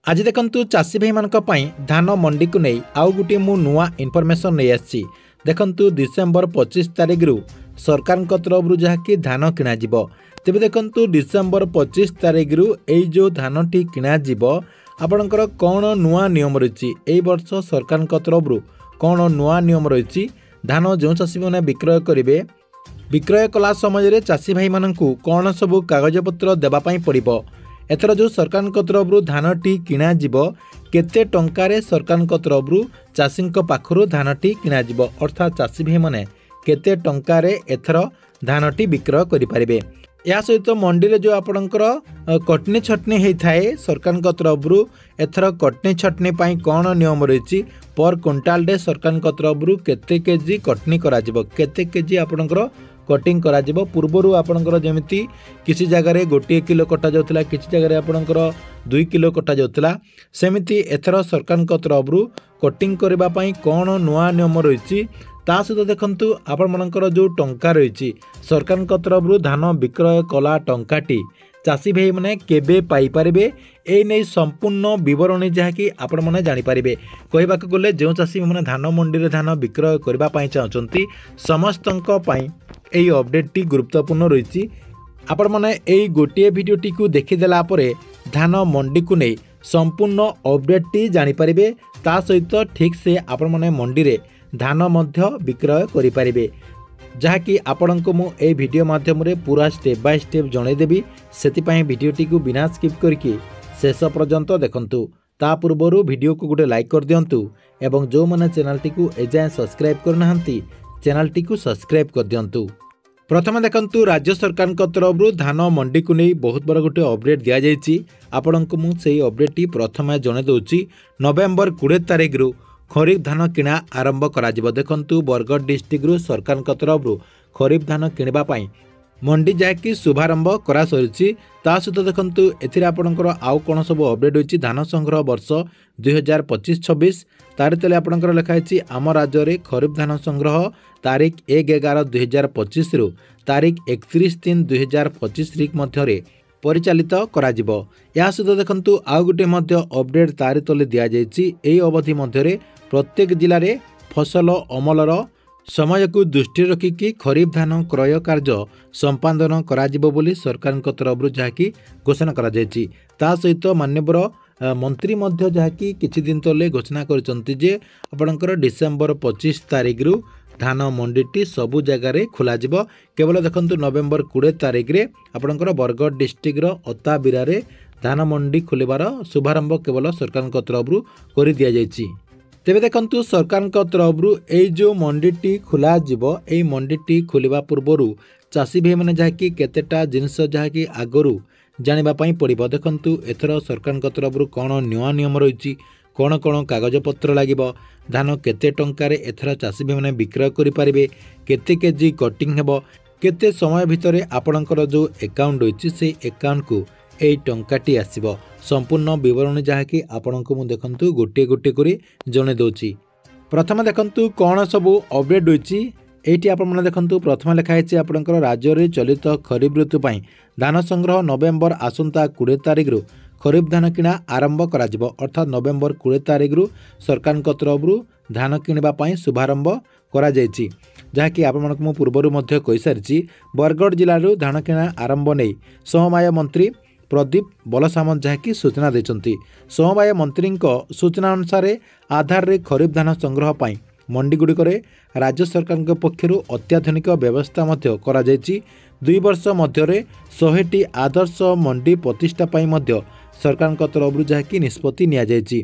आज देखंतु चाषी भाई मानक पई धान मंडी को नहीं आउ गुटे मु नुआ इनफॉरमेशन नहीं आछि। देखंतु डिसेंबर 25 तारिख रु सरकार तरफ जहाँकि धान किणा जिवो। तेबे देखंतु डिसेंबर 25 तारिख रु एई जो धान टी किणा जिवो आपणकर कौन नुआ नियम रही एई वर्ष सरकार तरफ कौन नुआ नियम रही धान जो चाषी मैंने विक्रय करेंगे विक्रय कला समय चाषी भाई मानू कौन सबू कागजपत्र देवाई पड़ो। एथर जो सरकार तरफ धान टी किणा जिवो केते टंकारे सरकार तरफ चाषी पाखु धान टी किणा जिवो अर्थात चाषी भाई मैंने केते टंकारे एथर धान टी विक्रय करें। या सहित मंडी रे जो आपणकर कटनी छटनी होता है सरकार तरफ एथर कटनी छटनी पाई कौन नियम रही पर क्विंटाल डे सरकार तरफ केते केजी कटनी करा जिवो केते केजी आपणकर कटिंग करा जिवो। पूर्वरु आपणकर जेमिति किसी जगह रे गोटे किलो कटा जाउतला किसी जगह रे आपणकर 2 किलो कटा जाउतला सेमिति एथर सरकार तरफ कटिंग करबा पाई कौन नुआ नियम रही ता सहित देखंतु आपण मनकर जो टंका रही सरकार तरफ धान विक्रय कला टंकाटी चाषी भाई मैंने केबे पाई पारिबे ए नै संपूर्ण विवरणी जहाँकि आपण मैंने जानीपारे। कहवाक गले जो चाषी मैंने धान मंडी रे धान विक्रय करने चाहते समस्तंक पई एई अपडेट टी गुरुत्वपूर्ण रही। आपण मैंने एई गोटे भिडियोटी को देखिदेला परे धान मंडी को नहीं संपूर्ण अपडेट टी जानीपारे ता सहित ठीक से आपण मैंने मंडी रे धान मध्य विक्रय करें जहाँकि आपण को मु ए वीडियो माध्यम रे पूरा स्टेप बाय स्टेप जनईदेवी से वीडियोटी को बिना स्किप करके शेष पर्यंत देखंतु। ता पूर्व वीडियो को गोटे लाइक कर दियंतु एवं जो मैंने चैनल टी को एजाएं सब्सक्राइब करना चैनल टी को सब्सक्राइब कर दियंतु। प्रथम देखंतु राज्य सरकार तरफ धान मंडी को नहीं बहुत बड़ा गोटे अपडेट दिया जायछि। आपण को मु सेही अपडेट टी प्रथम जणे दउछि। नवेम्बर 20 तारिख रु खरीफ धान किणा आरंभ करा जिवो। देखंतु बरगढ़ डिस्ट्रिक्ट रु सरकार तरफ खरीफ धान किणवा पाई मंडी जहाँकि शुभारंभ करा सरिछि। ता सहित देखंतु एथिरे आपणकर आउ कोन सब अपडेट होइछि। धान संग्रह वर्ष 2025-26 तार तले आपणकर लिखाइछि आम राज्य रे खरीफ धान संग्रह तारीख 1/11/2025 रु तारीख 31/3/2025 मध्य रे परिचालित करा जिवो। या सहित देखंतु आउ गुटे मध्य अपडेट तारि तले दिया जायछि। एई अवधि मध्य रे प्रत्येक जिल्ला रे फसल अमलर समय को दृष्टि रखिकी खरीफ धान क्रय कार्य संपादन करा जिवो बोली सरकार तरफ जहाँकि घोषणा करा जायछि। ता सहित माननीय मंत्री मध्य जहाँकि किछि दिन तले घोषणा करचंती जे आपणकर डिसेंबर 25 तारिख रु धान मंडीटी सबु जगार खोल केवल देखंतु नवेम्बर 20 तारिख रे आपणकर बरगढ़ डिस्ट्रिक्ट अता बिरारे धान मंडी खोलिबार शुभारंभ केवल सरकार तरफ कर दि जायछि। तेबे देखंतु सरकार तरफ ए जो मंडीटी खोला जिवो एई मंडीटी खोलिबा पूर्वरु चाषी भाई मैंने जहाँकि केतेटा जिनस जहाँकि आगरू जानिबा पई पड़िबो। देखंतु एथर सरकार तरफ कौन नुआ नियम रही कौन कौन कागजपत्र लागिबो धान केते टंकारे एथर चाषी भाई मैंने विक्रय करें केते केजी कटिंग हेबो केते समय भितरे आपणकर जो अकाउंट रही से अकाउंट को एई टंकाटी आसीबो संपूर्ण विवरणी जहाँकि आपण को मु देखंतु गोटे गोटे करी जणे दोछि। प्रथम देखंतु कौन सबू अपडेट होइछि एटी आपण माने देखंतु प्रथम लिखाइ छि आपणकर राज्य रे चलित खरीफ ऋतु पई धान संग्रह नवेम्बर आसंता 20 तारिख रु खरीफ धान किणा आरंभ करा जिवो अर्थात नवेम्बर 20 तारिख रु सरकार तरफ धान किणवा पाई शुभारंभ करा जायछि। जहाँकि आपण मु पूर्वरु मध्य कहि सारिछि बरगढ़ जिल्ला रु धान किणा आरंभ नै समवाय मंत्री प्रदीप बलसामंत जहाँकि सूचना देछंती। समवाय मंत्री सूचना अनुसार आधार रे खरीफ धान संग्रह पाई मंडी गुड़िक राज्य सरकार पक्षर अत्याधुनिक व्यवस्था मध्य करा जायछि। 2 वर्ष मध्य 100टी आदर्श मंडी प्रतिष्ठा पाई मध्य सरकार तरफ जहाँकि निष्पत्ति निया जायछि।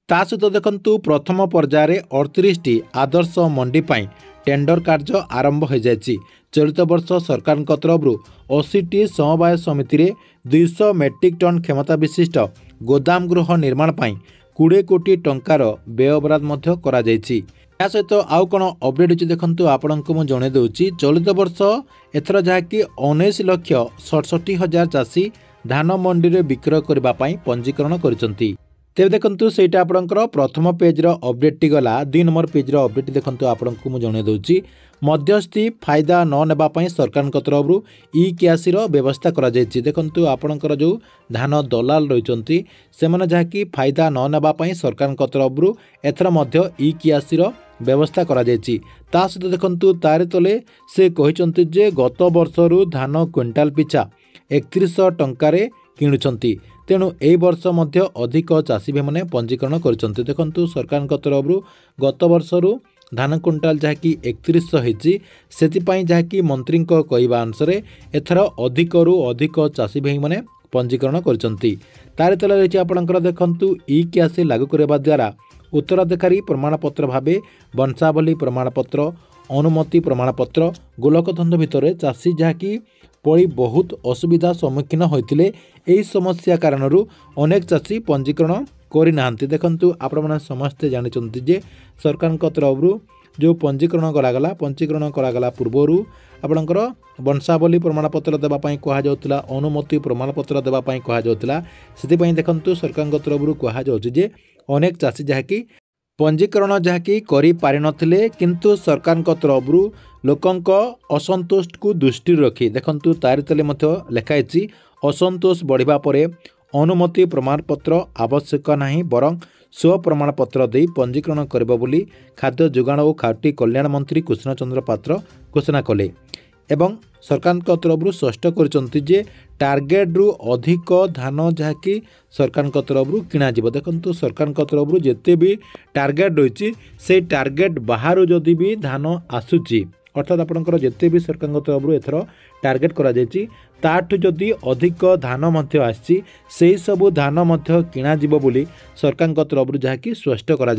ता सहित देखंतु प्रथम पर्यायर 38टी आदर्श मंडी पाई टेंडर कार्य आरंभ हो जायछि। चलित वर्ष सरकार तरफ 80टी समवाय समिति रे 200 मेट्रिक टन क्षमता विशिष्ट गोदाम गृह निर्माण पाई 20 कोटी टंकार व्यय बराद मध्य करा जायछि। या सहित आउ कोन अपडेट अछि देखंतु आपण को मु जणे दउछि। चलित वर्ष एथर जहाँकि 19,67,000 चाषी धान मंडी रे विक्रय करबा पाई पंजीकरण करिसंती। तेज देखो से आपंकर प्रथम पेज्र अपडेट गला 2 नंबर पेज्र अपडेट देखो आपको मुझे जन दूसरी मध्यस्थी फायदा न नेबापी सरकार तरफ इ क्यासी व्यवस्था करा देखो आपणकर जो धान दलाल रही से जहाँकि फायदा न नेबापी सरकार तरफ एथर इ क्यासी व्यवस्था करा ता सहित देखो तार तले से कहते जे गत वर्षर धान क्विंटाल पिछा 3100 टंकार किणुंट तेणु ए वर्ष मध्य अधिक चाषी भाई मैंने पंजीकरण करछन्ते देखंतु सरकार तरफ गत वर्षर धान क्विंटाल जहाँकि 3100 होती से जहाँकि मंत्री कहवा अनुसार एथर अधिकरू अधिक चाषी भाई मैंने पंजीकरण करछन्ती तार तले रही आपंकर देखंतु इ क्यासी लागू करबा द्वारा उत्तराधिकारी प्रमाणपत्र भावे वंशावली प्रमाणपत्र अनुमति प्रमाणपत्र गोलकधंद भितर चाषी जहाँकि पड़ी बहुत असुविधा सम्मुखीन होते यही समस्या कारण अनेक चाषी पंजीकरण करना देखु आपण समस्ते जानते जे सरकार तरफ जो पंजीकरण करागला पूर्वर आपणकर वंशावली प्रमाणपत्र देवाई कहला अनुमति प्रमाणपत्र देवाई कहला से देखु सरकार तरफ कहुचे अनेक चाषी जहाँकि पंजीकरण जहाँकि करि पारि नथिले किंतु सरकार तरफ लोकंक असंतोष को दृष्टि रखी देखंतु तार तले मध्य लिखाई असंतोष बढ़िबा परे अनुमति प्रमाणपत्र आवश्यक नहीं बरं स्व प्रमाणपत्र दे पंजीकरण करिबो बोली खाद्य जोगाण और खाउटी कल्याण मंत्री कृष्णचंद्र पात्र घोषणा कले एवं सरकार तरफ स्पष्ट करछन्ति जे टार्गेट रु अधिक धान जहाँकि सरकार तरफ किणा देखो सरकार तरफ जिते भी टार्गेट रही से टार्गेट बाहर जदि भी धान आसूची अर्थात आपंकर जिते भी सरकार तरफ एथर टार्गेट करा ताठू जदि अधिक धान मध्य आसी से सबू धान मध्य किणा बोली सरकार तरफ जहाँकि स्पष्ट करा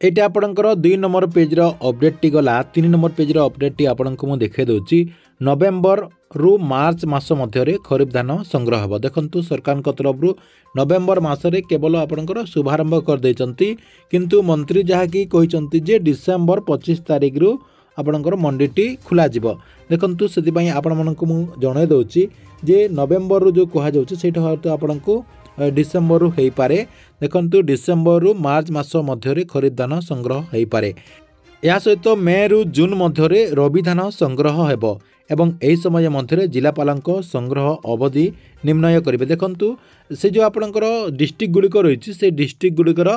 ये आपंकर 2 नंबर पेज्र अपडेट टी गला 3 नंबर पेज्र अपडेट टी आपको मुझे देखा दूसरी नवेम्बर रु मार्च मास मध्य खरीफ धान संग्रह हम देखु सरकार तरफ नवेम्बर मसरे केवल आपंकर शुभारंभ करदे किंतु मंत्री जहाँकि कहते जे डिसेम्बर 25 तारिख रु आपंकर मंडीटी खोल देखु से आपण को जन दूसरी जे नवेम्बर रु जो कहुचे आपण को डिसेम्बर रु हो पारे देखु डिसेम्बर रु मार्च मास मध्य खरीफ धान संग्रह हो पारे या सहित मे रु जून मध्य रबी धान संग्रह हेब एवं यही समय मध्य जिलापालक संग्रह अवधि निर्णय करेंगे देखु से जो आपणकर डिस्ट्रिक्ट गुड़िक रही से डिस्ट्रिक्ट गुड़िकर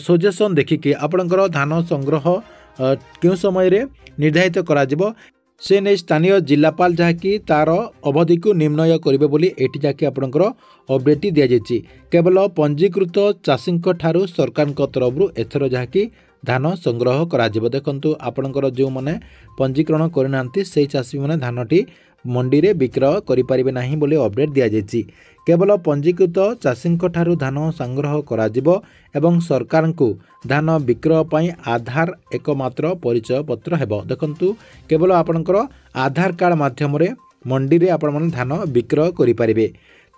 सजेसन देखिकी आपणकर धान संग्रह क्यों समय निर्धारित करा से नहीं स्थानीय जिलापाल जहाँकि तार अवधि को निर्णय करेंगे बोली एटी जाकि आपणकर अपडेट दि जाइए केवल पंजीकृत चाषी ठारू सरकार तरफ एथर जहाँकि धान संग्रह करा देखु आपणकर जो मैंने पंजीकरण करना से चाषी मैंने धानटी मंडी रे विक्रय करें ना बोली अपडेट दि जाइए केवल पंजीकृत चाषी ठारू धान संग्रह करा एवं सरकार को धान विक्रय पई आधार एकमात्र परिचय पत्र हेब देखंतु केवल आपणकर आधार कार्ड माध्यम मंडी रे आपण मन धान विक्रय करें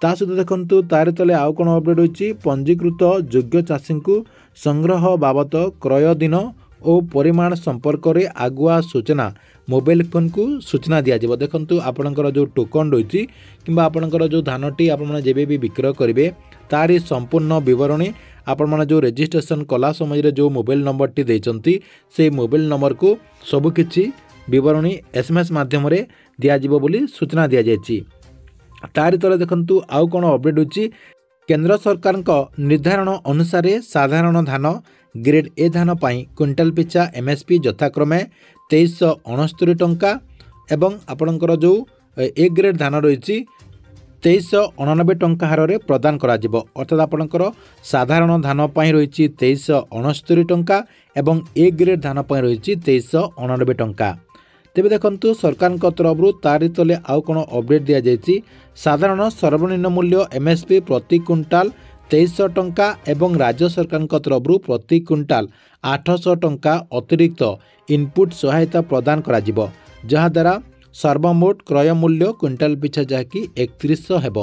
ता सहित देखंतु तार तले आउ कोन अपडेट होची पंजीकृत योग्य चाषी को संग्रह बाबत क्रय दिन और परिमाण संपर्क में आगुआ सूचना मोबाइल फोन को सूचना दिज्व देखु आपणकर जो टोकन रही कि आपणकर जो धानटी आपण जेबे भी विक्रय करेंगे तारी संपूर्ण विवरणी आपण मैंने जो रजिस्ट्रेशन कला समय जो मोबाइल नंबर टी देइचंती से मोबाइल नंबर को सबकिछि विवरणी SMS माध्यम दिज्व बोली सूचना दि जाइए तारी तले देखंतु आउ कोन अपडेट होची केंद्र सरकार निर्धारण अनुसार साधारण धान ग्रेड ए धान पाई क्विंटाल पिछा MSP यथाक्रमे 2369 टंका एवं आपणकर जो ए ग्रेड धान रही 2389 टंका हार प्रदान करा अर्थात आपणकर साधारण धान पाई रही 2369 टंका एवं ए ग्रेड धान पाई रही 2389 टंका तेबे देखंतु सरकार तरफ तारी तले आउ कोन अपडेट दि जाइए साधारण सर्वनिम्न मूल्य MSP प्रति क्विंटाल 2300 टंका एवं राज्य सरकार तरफ प्रति क्विंटाल 800 टंका अतिरिक्त इनपुट सहायता प्रदान करा जहाद्वारा सर्वमोट क्रय मूल्य क्विंटाल पिछा जहाँकि 3100 हेब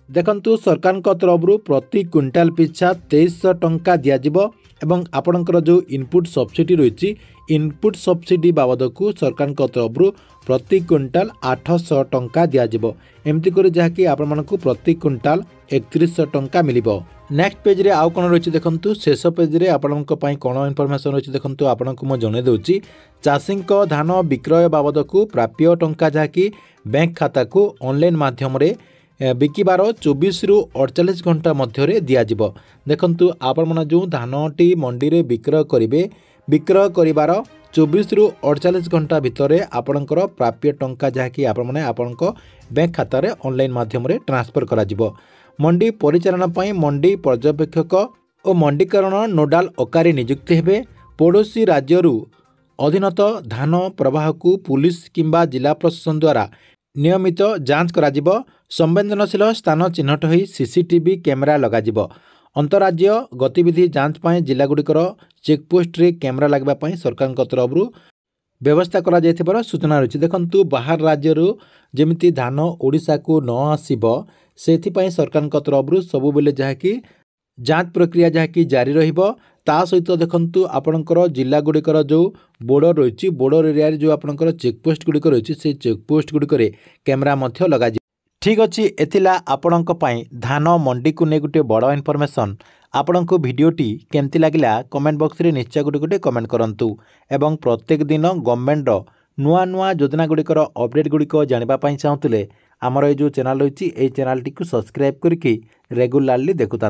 देखंतु सरकार तरफ प्रति क्विंटाल पिछा 2300 टंका दिज्व एवं आपणकर जो इनपुट सब्सिडी रही इनपुट सब्सिडी बाबद को सरकार तरफ प्रति क्विंटाल 800 टंका दिज्व एमती कर जहाँकि आपण प्रति क्विंटाल 3100 टंका मिलिबो नेक्स्ट पेज रे आउ कौन रही देखंतु शेष पेज रे आपणक पई कौन इनफॉरमेशन रही देखंतु आपणक मो जणे देउची चाषी धान विक्रय बाबद को प्राप्य टंका जहाँकि बैंक खाता को ऑनलाइन माध्यम रे बिकिबार 24 रु 48 घंटा मध्य दिज्व देखंतु आपण मन जो धानटी मंडी रे विक्रय करेंगे विक्रय करिवार 24 रु 48 घंटा भितर आपणकर प्राप्य टंका जहाँकि आपण बैंक खाता रे ऑनलाइन माध्यम रे ट्रांसफर करा जिवो। मंडी परिचालन पई मंडी पर्यवेक्षक और मंडीकरण नोडाल अकारी नियुक्त हेबे। पड़ोशी राज्यरू अधीनत धान प्रवाह को पुलिस किंबा जिला प्रशासन द्वारा नियमित जांच करा जिवो। संवेदनशील स्थान चिन्हट होई सीसीटीवी कैमेरा लगा जिवो। अंतरराज्य गतिविधि जांच पाए जिलागुड़िकर चेकपोस्ट रे कैमेरा लगवा पाए सरकार तरफ व्यवस्था करा जायथिबार सूचना रही। देखंतु बाहर राज्यरू जेमिति धान ओडिशा को न आसीबो सेथिपाई सरकार तरफ सबु बेले जहाँकि जांच प्रक्रिया जहाँकि जारी रहिबो। ता सहित देखंतु आपणकर जिलागुड़िकर जो बॉर्डर रही बॉर्डर एरिया जो आपणकर चेकपोस्ट गुड़िक रही से चेकपोस्ट गुड़िक कैमेरा मध्य लगा। ठीक अच्छे एथिला आपणक पई धान मंडी को नहीं गोटे बड़ इनफॉरमेशन। आपण को भिडियोटी केमती लगिला कमेंट बॉक्स रे निश्चय गोटे गोटे कमेंट करंतु एवं प्रत्येक दिन गवर्नमेंट नुआ नुआ योजना गुड़िकर अपडेट गुड़िक जानिबा पई चाहूतिले आमर ए जो चैनल रही चैनल टी को सब्सक्राइब करके रेगुलारली देखुता।